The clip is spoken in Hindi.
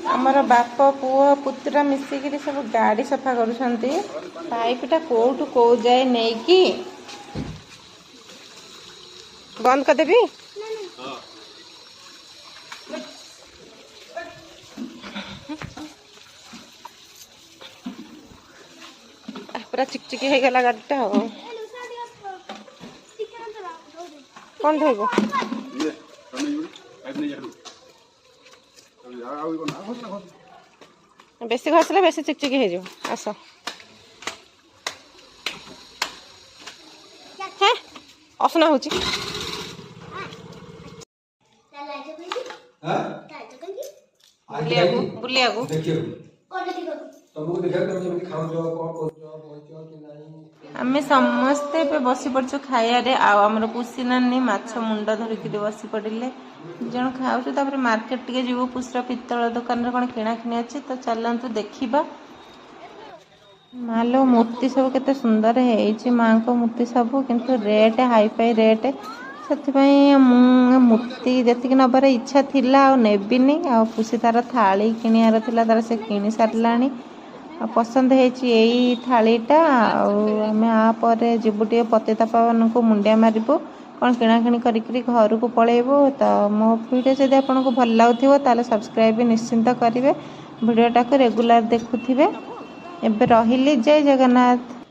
आमर बाप पुओ पुतरा मिसिकी सब गाड़ी सफा करुछंती पाइपटा कोठू को जाए नहीं कि बंद कर देबी पूरा चिकचिकी हो गला गाड़ीटा हो कौन धोइबो बेसी घसले बेसी चिकचिकी हो जाओ आस हैं असना होची बुलिया को आम समस्ते बसी पड़ो खाइे आमर पुषी नानी माछ मुंड धरिक बसी पड़े जन खाऊ मार्केट टे जीव पुषर पितल दुकान कौन किणाकिणी अच्छी तो चलतु देखा मालो मूर्ति सब केते सुंदर है माँ को मूर्ति सब किंतु रेट हाईफाई रेट से मूर्ति जी नबार इच्छा थिला नेबिनी पुषी तार थाली किणियार थिला तार से किणी सारा पसंद यही थालीटा आम आपर जीवु टे पतिता मान को मुंडिया मारू कौन किणाकिणी करी घर को पलैबू तो मो वीडियो जब आपको भल लगुव ताले सब्सक्राइब भी निश्चिंत करेंगे वीडियोटा को रेगुलर देखुथे एबे रहिली जय जगन्नाथ।